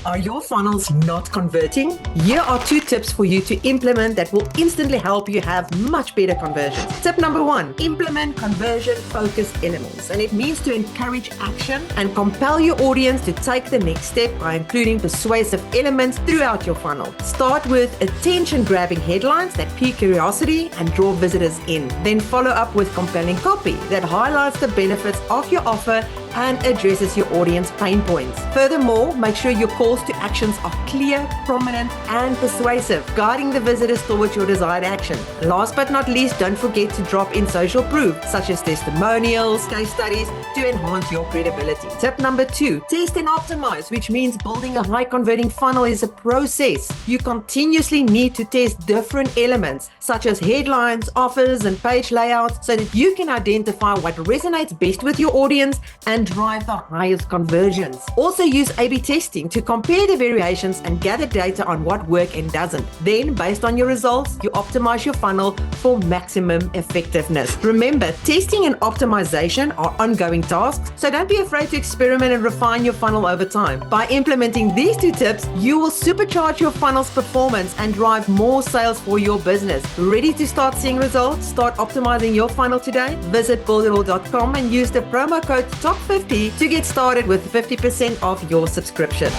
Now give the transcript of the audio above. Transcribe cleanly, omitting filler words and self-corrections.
Are your funnels not converting? Here are 2 tips for you to implement that will instantly help you have much better conversions. Tip number 1, implement conversion-focused elements. And it means to encourage action and compel your audience to take the next step by including persuasive elements throughout your funnel. Start with attention-grabbing headlines that pique curiosity and draw visitors in. Then follow up with compelling copy that highlights the benefits of your offer and addresses your audience pain points. Furthermore, make sure your calls to actions are clear, prominent, and persuasive, guiding the visitors towards your desired action. Last but not least, don't forget to drop in social proof, such as testimonials, case studies, to enhance your credibility. Tip number 2, test and optimize, which means building a high converting funnel is a process. You continuously need to test different elements, such as headlines, offers, and page layouts, so that you can identify what resonates best with your audience and drive the highest conversions. Also use A/B testing to compare the variations and gather data on what works and doesn't. Then, based on your results, you optimize your funnel for maximum effectiveness. Remember, testing and optimization are ongoing tasks, so don't be afraid to experiment and refine your funnel over time. By implementing these 2 tips, you will supercharge your funnel's performance and drive more sales for your business. Ready to start seeing results? Start optimizing your funnel today? Visit Builderall.com and use the promo code TOP50 to get started with 50% off your subscription.